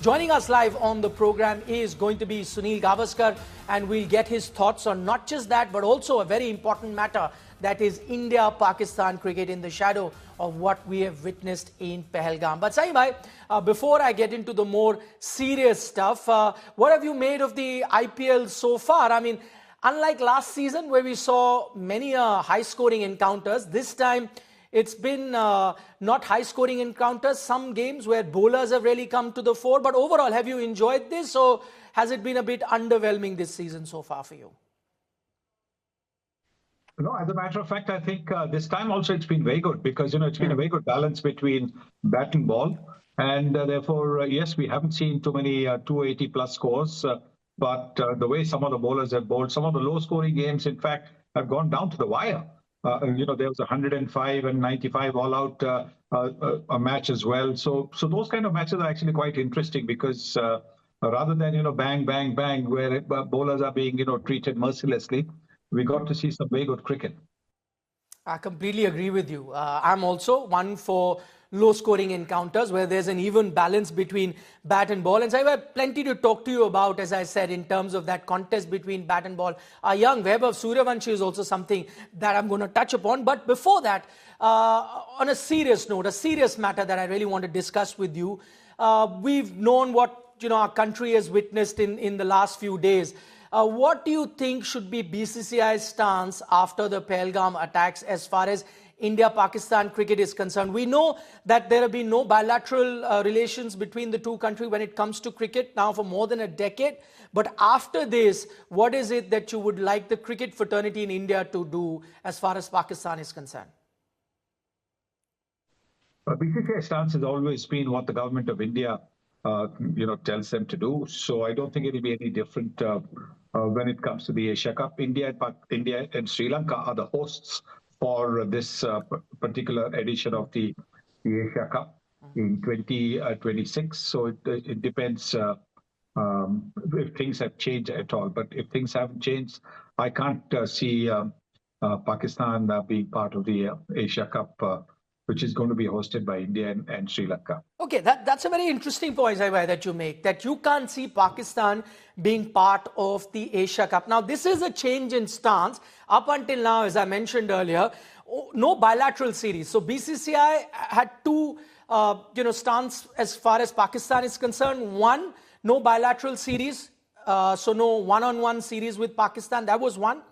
Joining us live on the program is going to be Sunil Gavaskar, and we'll get his thoughts on not just that, but also a very important matter, that is India-Pakistan cricket in the shadow of what we have witnessed in Pahalgam. But Saeem bhai, before I get into the more serious stuff, what have you made of the IPL so far? I mean, unlike last season where we saw many high-scoring encounters, this time it's been not high-scoring encounters, some games where bowlers have really come to the fore. But overall, have you enjoyed this, or has it been a bit underwhelming this season so far for you? No, as a matter of fact, I think this time also it's been very good because, it's been a very good balance between bat and ball. And therefore, yes, we haven't seen too many 280 plus scores. But the way some of the bowlers have bowled, some of the low scoring games, in fact, have gone down to the wire. There was 105 and 95 all out a match as well. So those kind of matches are actually quite interesting because rather than, bang, bang, bang, where bowlers are being, treated mercilessly, we got to see some very good cricket. I completely agree with you. I'm also one for low-scoring encounters where there's an even balance between bat and ball. And so I have plenty to talk to you about, as I said, in terms of that contest between bat and ball. Our young Vaibhav Suryavanshi is also something that I'm going to touch upon. But before that, on a serious note, a serious matter that I really want to discuss with you, we've known what our country has witnessed in the last few days. What do you think should be BCCI's stance after the Pahalgam attacks as far as India-Pakistan cricket is concerned? We know that there have been no bilateral relations between the two countries when it comes to cricket now for more than a decade. But after this, what is it that you would like the cricket fraternity in India to do as far as Pakistan is concerned? BCCI stance has always been what the government of India tells them to do. So I don't think it will be any different when it comes to the Asia Cup. India and Sri Lanka are the hosts for this particular edition of the Asia Cup in 2026. So it depends if things have changed at all. But if things haven't changed, I can't see Pakistan being part of the Asia Cup, which is going to be hosted by India and Sri Lanka. Okay, that's a very interesting point, Vaibhav, that you make, that you can't see Pakistan being part of the Asia Cup. Now, this is a change in stance. Up until now, as I mentioned earlier, no bilateral series. So BCCI had two stance as far as Pakistan is concerned. One, no bilateral series, so no one-on-one series with Pakistan. That was one.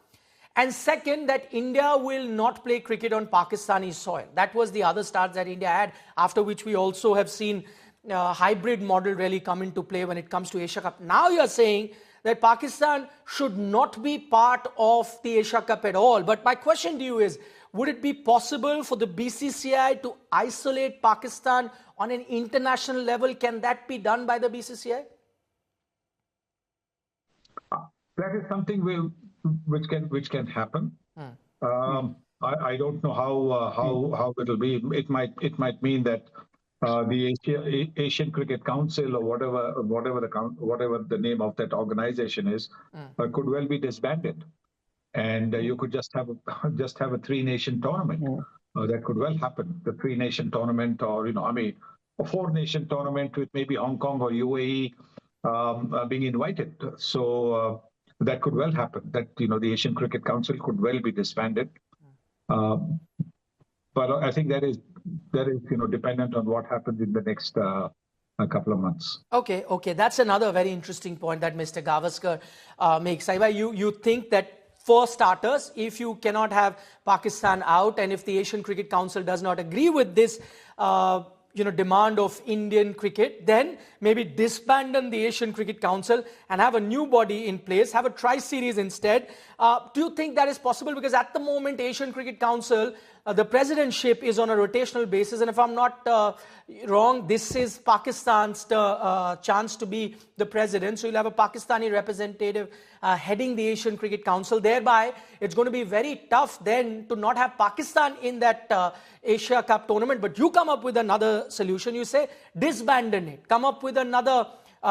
And second, that India will not play cricket on Pakistani soil. That was the other stance that India had, after which we also have seen hybrid model really come into play when it comes to Asia Cup. Now you're saying that Pakistan should not be part of the Asia Cup at all. But my question to you is, would it be possible for the BCCI to isolate Pakistan on an international level? Can that be done by the BCCI? That is something which can happen. I don't know how it'll be. It might mean that the Asian Cricket Council, or whatever the name of that organization is, could well be disbanded, and you could just have a three-nation tournament. That could well happen. The three-nation tournament, or a four-nation tournament with maybe Hong Kong or UAE being invited. So. That could well happen, that the Asian Cricket Council could well be disbanded. But I think that is dependent on what happens in the next couple of months. Okay. That's another very interesting point that Mr. Gavaskar makes. You think that, for starters, if you cannot have Pakistan out, and if the Asian Cricket Council does not agree with this demand of Indian cricket, then maybe disband the Asian Cricket Council and have a new body in place, have a tri-series instead. Do you think that is possible? Because at the moment, Asian Cricket Council, the presidentship is on a rotational basis. And if I'm not wrong, this is Pakistan's chance to be the president. So you'll have a Pakistani representative heading the Asian Cricket Council. Thereby, it's going to be very tough then to not have Pakistan in that Asia Cup tournament. But you come up with another solution. You say disbanding it. Come up with another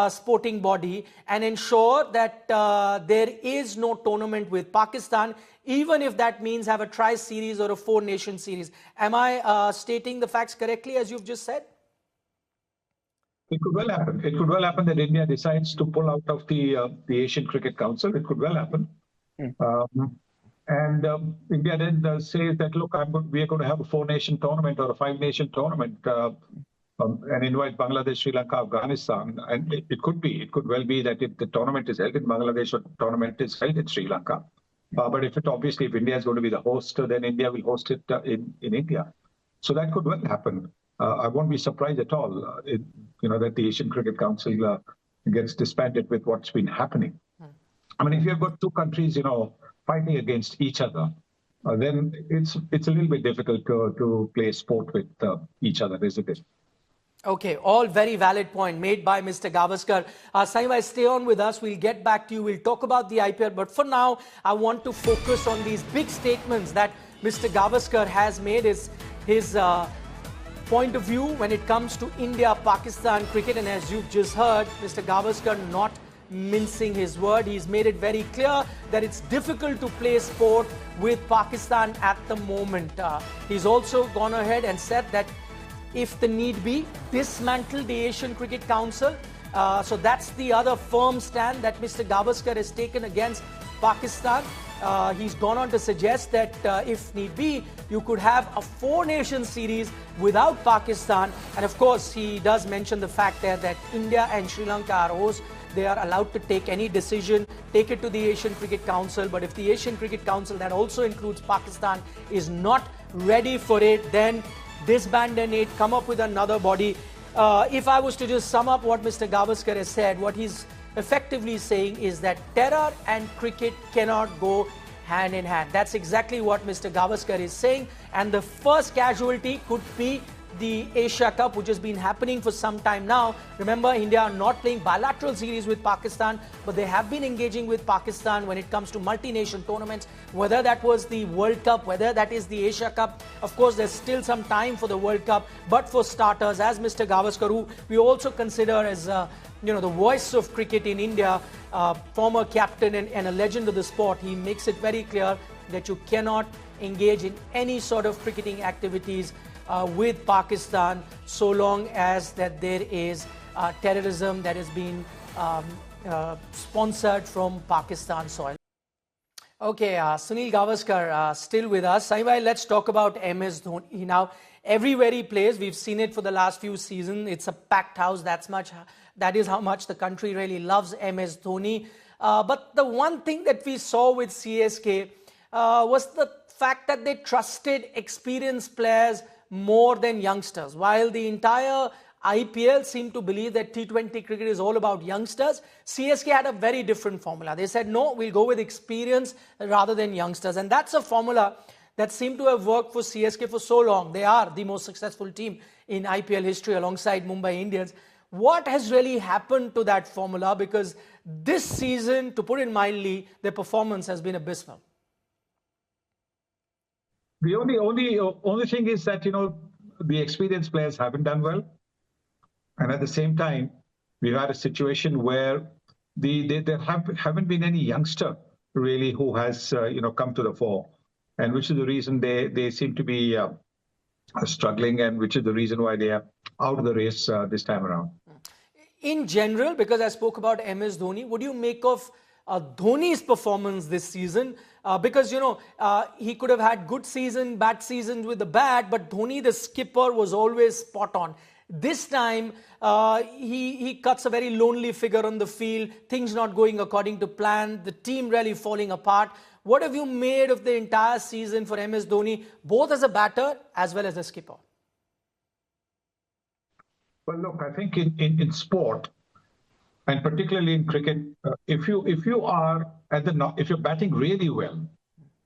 sporting body and ensure that there is no tournament with Pakistan, even if that means have a tri-series or a four-nation series. Am I stating the facts correctly, as you've just said? It could well happen. It could well happen that India decides to pull out of the Asian Cricket Council. It could well happen. And India then says that, look, we are going to have a 4-nation tournament or a 5-nation tournament and invite Bangladesh, Sri Lanka, Afghanistan. And it could well be that if the tournament is held in Bangladesh or the tournament is held in Sri Lanka. But if India is going to be the host, then India will host it in India. So that could well happen. I won't be surprised at all, that the Asian Cricket Council gets disbanded with what's been happening. I mean, if you've got two countries, fighting against each other, then it's a little bit difficult to play sport with each other, isn't it? Okay, all very valid point made by Mr. Gavaskar. Saima, stay on with us. We'll get back to you. We'll talk about the IPL. But for now, I want to focus on these big statements that Mr. Gavaskar has made. His point of view when it comes to India-Pakistan cricket. And as you've just heard, Mr. Gavaskar not mincing his word. He's made it very clear that it's difficult to play sport with Pakistan at the moment. He's also gone ahead and said that if the need be, dismantle the Asian Cricket Council. So that's the other firm stand that Mr. Gavaskar has taken against Pakistan. He's gone on to suggest that if need be, you could have a 4-nation series without Pakistan. And of course, he does mention the fact there that India and Sri Lanka are hosts. They are allowed to take any decision, take it to the Asian Cricket Council. But if the Asian Cricket Council, that also includes Pakistan, is not ready for it, then disband it, come up with another body. If I was to just sum up what Mr. Gavaskar has said, what he's effectively saying is that terror and cricket cannot go hand in hand. That's exactly what Mr. Gavaskar is saying. And the first casualty could be the Asia Cup, which has been happening for some time now. Remember, India are not playing bilateral series with Pakistan, but they have been engaging with Pakistan when it comes to multi-nation tournaments, whether that was the World Cup, whether that is the Asia Cup. Of course, there's still some time for the World Cup, but for starters, as Mr. Gavaskar, who we also consider as the voice of cricket in India, former captain and a legend of the sport, he makes it very clear that you cannot engage in any sort of cricketing activities with Pakistan so long as that there is terrorism that is being sponsored from Pakistan soil. Okay, Sunil Gavaskar still with us. Saibhai, let's talk about MS Dhoni. Now, everywhere he plays, we've seen it for the last few seasons. It's a packed house. That is how much the country really loves MS Dhoni. But the one thing that we saw with CSK was the fact that they trusted experienced players more than youngsters. While the entire IPL seemed to believe that T20 cricket is all about youngsters, CSK had a very different formula. They said, no, we'll go with experience rather than youngsters. And that's a formula that seemed to have worked for CSK for so long. They are the most successful team in IPL history alongside Mumbai Indians. What has really happened to that formula? Because this season, to put it mildly, their performance has been abysmal. The only thing is that, the experienced players haven't done well. And at the same time, we've had a situation where there haven't been any youngster really who has, come to the fore. And which is the reason they seem to be struggling, and which is the reason why they are out of the race this time around. In general, because I spoke about MS Dhoni, what do you make of Dhoni's performance this season? Because, he could have had good season, bad seasons with the bat, but Dhoni, the skipper, was always spot on. This time, he cuts a very lonely figure on the field, things not going according to plan, the team really falling apart. What have you made of the entire season for MS Dhoni, both as a batter as well as a skipper? Well, look, I think in sport, and particularly in cricket, if you're batting really well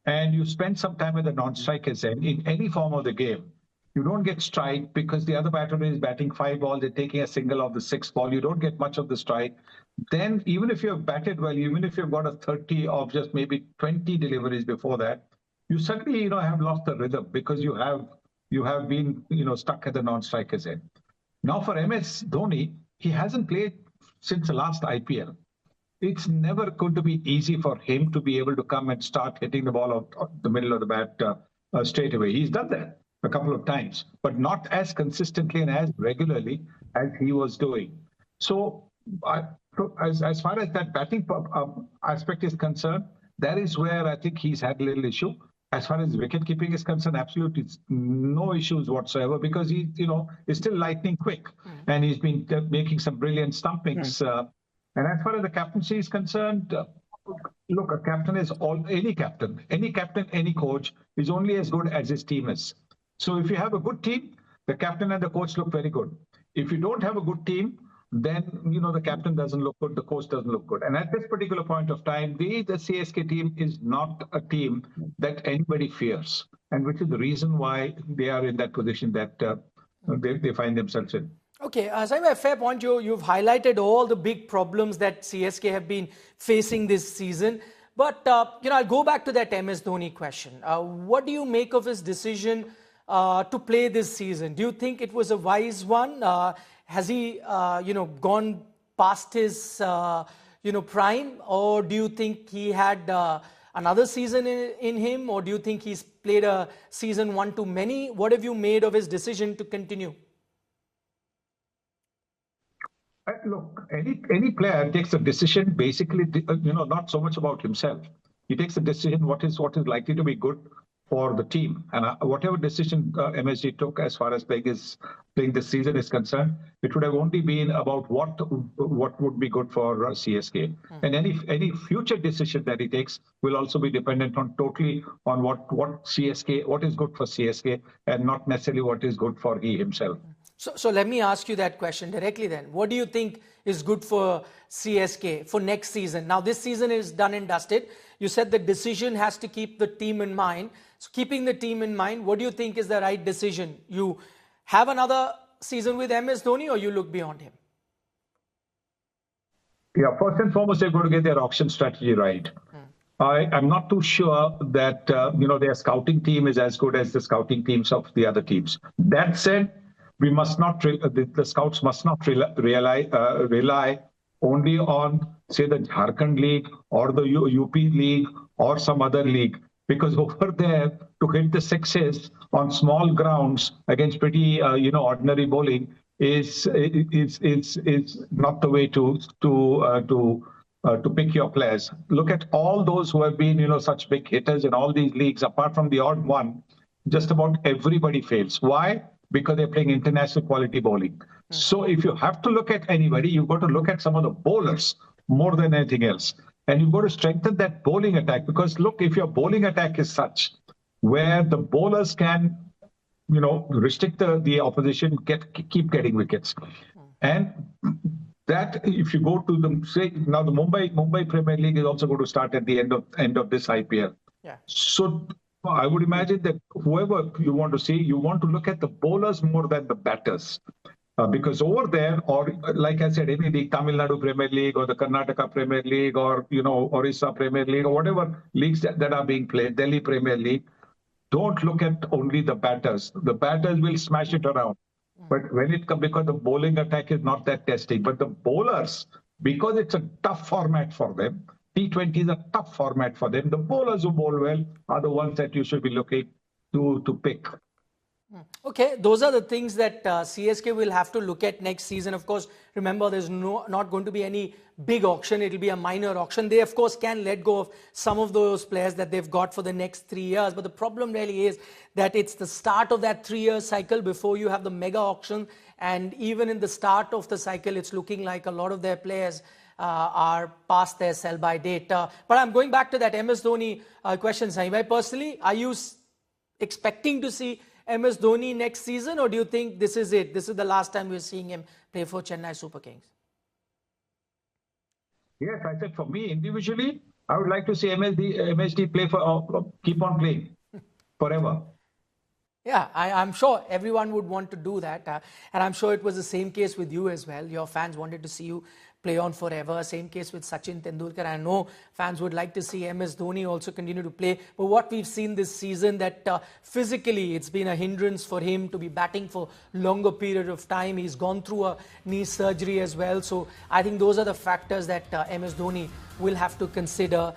and you spend some time at the non-strikers end in any form of the game, you don't get strike because the other batter is batting 5 balls, they're taking a single of the 6th ball, you don't get much of the strike. Then even if you've batted well, even if you've got a 30 of just maybe 20 deliveries before that, you suddenly have lost the rhythm because you have been stuck at the non-strikers end. Now for MS Dhoni, he hasn't played since the last IPL. It's never going to be easy for him to be able to come and start hitting the ball out the middle of the bat straight away. He's done that. a couple of times, but not as consistently and as regularly as he was doing. So, as far as that batting aspect is concerned, that is where I think he's had a little issue. As far as wicket keeping is concerned, absolutely no issues whatsoever, because he, is still lightning quick, and he's been making some brilliant stumpings. And as far as the captaincy is concerned, look, a captain is any captain, any coach is only as good as his team is. So if you have a good team, the captain and the coach look very good. If you don't have a good team, then the captain doesn't look good, the coach doesn't look good. And at this particular point of time, the CSK team is not a team that anybody fears, and which is the reason why they are in that position that they find themselves in. Okay, Saibhai, fair point. You've highlighted all the big problems that CSK have been facing this season. But, I'll go back to that MS Dhoni question. What do you make of his decision to play this season? Do you think it was a wise one? Has he, gone past his, prime? Or do you think he had another season in him? Or do you think he's played a season one too many? What have you made of his decision to continue? Look, any player takes a decision basically, not so much about himself. He takes a decision what is likely to be good for the team, and whatever decision MSG took as far as playing this season is concerned, it would have only been about what would be good for CSK, and any future decision that he takes will also be dependent totally on what is good for CSK, and not necessarily what is good for he himself. So let me ask you that question directly then. What do you think is good for CSK for next season? Now, this season is done and dusted. You said the decision has to keep the team in mind. So keeping the team in mind, what do you think is the right decision? You have another season with MS Dhoni, or you look beyond him? Yeah, first and foremost, they've got to get their auction strategy right. I'm not too sure that their scouting team is as good as the scouting teams of the other teams. That said, we must not the scouts must not rely only on, say, the Jharkhand League or the UP League or some other league, because over there to hit the sixes on small grounds against pretty ordinary bowling is not the way to pick your players. Look at all those who have been such big hitters in all these leagues. Apart from the odd one, just about everybody fails. Why? Because they're playing international quality bowling. So if you have to look at anybody, you've got to look at some of the bowlers more than anything else. And you've got to strengthen that bowling attack, because look, if your bowling attack is such where the bowlers can, restrict the opposition, keep getting wickets. And that, if you go to now the Mumbai Premier League is also going to start at the end of this IPL. Yeah. So I would imagine that whoever you want to see, you want to look at the bowlers more than the batters. Because over there, or like I said, any league, Tamil Nadu Premier League or the Karnataka Premier League or, Orissa Premier League or whatever leagues that are being played, Delhi Premier League, don't look at only the batters. The batters will smash it around. But when it comes, because the bowling attack is not that testing, but the bowlers, because it's a tough format for them, T20 is a tough format for them. The bowlers who bowl well are the ones that you should be looking to pick. Okay, those are the things that CSK will have to look at next season. Of course, remember, there's not going to be any big auction. It will be a minor auction. They, of course, can let go of some of those players that they've got for the next 3 years. But the problem really is that it's the start of that 3-year cycle before you have the mega auction. And even in the start of the cycle, it's looking like a lot of their players are past their sell-by date. But I'm going back to that MS Dhoni question, Saibhai. Personally, are you expecting to see MS Dhoni next season, or do you think this is it? This is the last time we're seeing him play for Chennai Super Kings? Yes, I said for me individually, I would like to see MSD play keep on playing forever. Yeah, I'm sure everyone would want to do that. And I'm sure it was the same case with you as well. Your fans wanted to see you play on forever. Same case with Sachin Tendulkar. I know fans would like to see MS Dhoni also continue to play. But what we've seen this season, that physically it's been a hindrance for him to be batting for longer period of time. He's gone through a knee surgery as well. So I think those are the factors that MS Dhoni will have to consider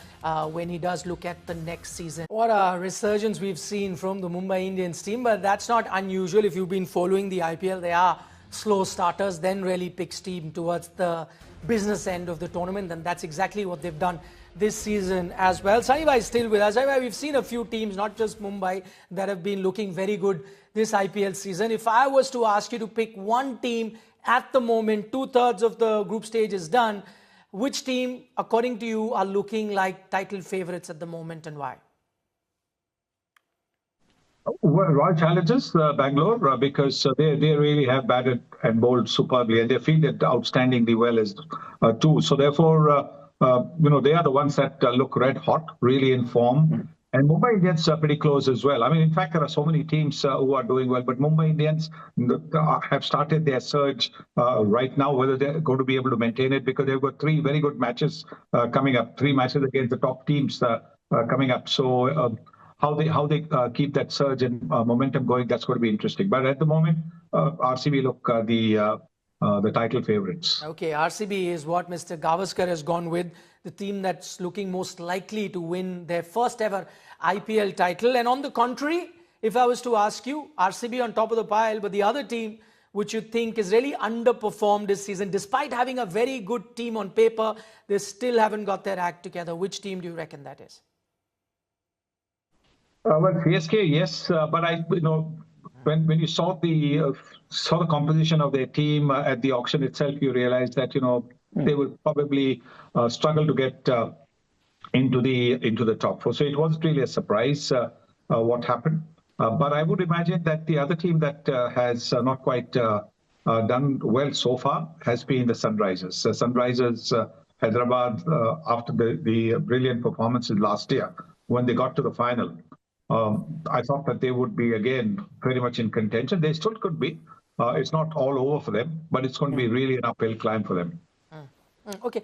when he does look at the next season. What a resurgence we've seen from the Mumbai Indians team, but that's not unusual. If you've been following the IPL, they are slow starters, then really pick steam towards the business end of the tournament, and that's exactly what they've done this season as well. Saibai is still with us. Saibai, we've seen a few teams, not just Mumbai, that have been looking very good this IPL season. If I was to ask you to pick one team at the moment, 2/3 of the group stage is done, which team, according to you, are looking like title favourites at the moment, and why? Well, Royal Challengers, Bangalore, because they really have batted and bowled superbly, and they fielded outstandingly well as too. So therefore, they are the ones that look red hot, really in form. And Mumbai Indians are pretty close as well. I mean, in fact, there are so many teams who are doing well, but Mumbai Indians have started their surge right now. Whether they're going to be able to maintain it, because they've got 3 very good matches coming up, 3 matches against the top teams coming up. So how they keep that surge and momentum going, that's going to be interesting. But at the moment, RCB look the title favourites. Okay, RCB is what Mr. Gavaskar has gone with, the team that's looking most likely to win their first ever IPL title. And on the contrary, if I was to ask you, RCB on top of the pile, but the other team which you think is really underperformed this season, despite having a very good team on paper, they still haven't got their act together. Which team do you reckon that is? Well, CSK, yes, but when you saw the composition of their team at the auction itself, you realized that they will probably struggle to get into the top 4. So it wasn't really a surprise what happened. But I would imagine that the other team that has not quite done well so far has been the Sunrisers. Sunrisers Hyderabad, after the brilliant performances last year when they got to the final. I thought that they would be, again, very much in contention. They still could be. It's not all over for them, but it's going to be really an uphill climb for them. Okay,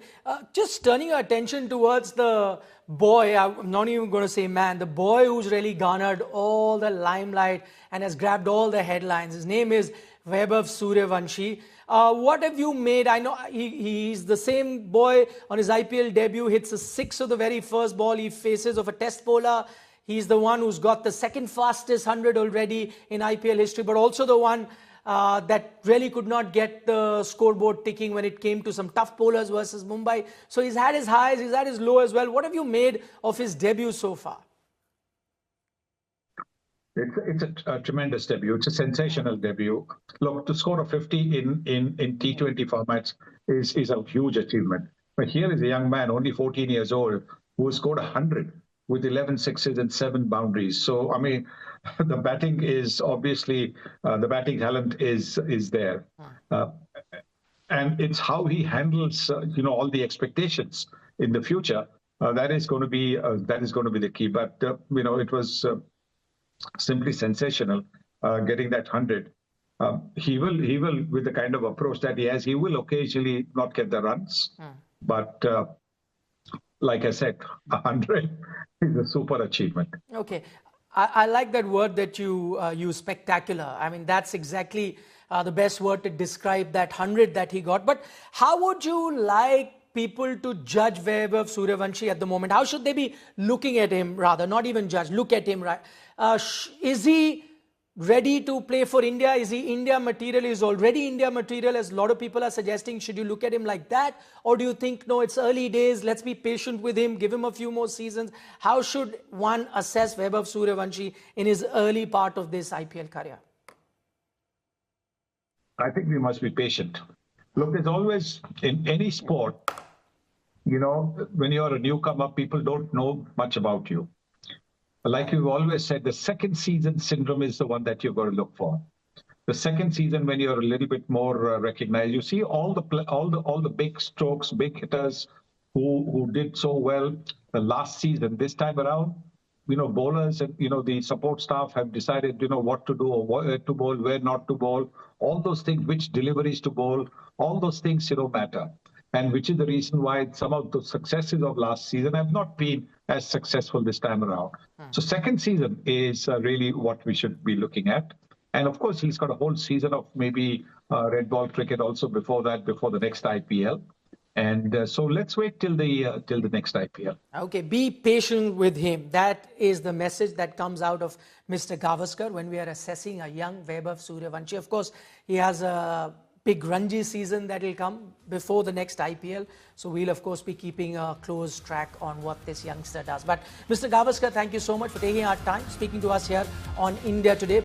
just turning your attention towards the boy, I'm not even going to say man, the boy who's really garnered all the limelight and has grabbed all the headlines. His name is Vaibhav Suryavanshi. What have you made? I know he's the same boy on his IPL debut, hits a 6 of the very first ball he faces of a test bowler. He's the one who's got the second fastest 100 already in IPL history, but also the one that really could not get the scoreboard ticking when it came to some tough bowlers versus Mumbai. So he's had his highs, he's had his lows as well. What have you made of his debut so far? It's a tremendous debut. It's a sensational debut. Look, to score a 50 in T20 formats is a huge achievement. But here is a young man, only 14 years old, who scored 100. With 11 sixes and 7 boundaries. So, I mean, the batting is obviously, the batting talent is there. And it's how he handles, all the expectations in the future. That is going to be the key. But, it was simply sensational getting that 100. He will, with the kind of approach that he has, he will occasionally not get the runs. But like I said, 100 is a super achievement. Okay. I like that word that you use, spectacular. I mean, that's exactly the best word to describe that 100 that he got. But how would you like people to judge Vaibhav Suryavanshi at the moment? How should they be looking at him, rather? Not even judge, look at him, right? Is he ready to play for India? Is he India material? Is already India material, as a lot of people are suggesting? Should you look at him like that? Or do you think, no, it's early days, let's be patient with him, give him a few more seasons? How should one assess Vaibhav Suryavanshi in his early part of this IPL career? I think we must be patient. Look, there's always, in any sport, when you're a newcomer, people don't know much about you. Like you've always said, the second season syndrome is the one that you've got to look for. The second season, when you're a little bit more recognized, you see all the big strokes, big hitters who did so well the last season. This time around, bowlers and the support staff have decided what to do, or where to bowl, where not to bowl. All those things, which deliveries to bowl, all those things matter. And which is the reason why some of the successes of last season have not been as successful this time around. So second season is really what we should be looking at. And of course, he's got a whole season of maybe red ball cricket also before that, before the next IPL. And so let's wait till the next IPL. Okay, be patient with him. That is the message that comes out of Mr. Gavaskar when we are assessing a young Vaibhav Suryavanshi. Of course, he has a big Ranji season that will come before the next IPL. So we'll, of course, be keeping a close track on what this youngster does. But Mr. Gavaskar, thank you so much for taking our time, speaking to us here on India Today.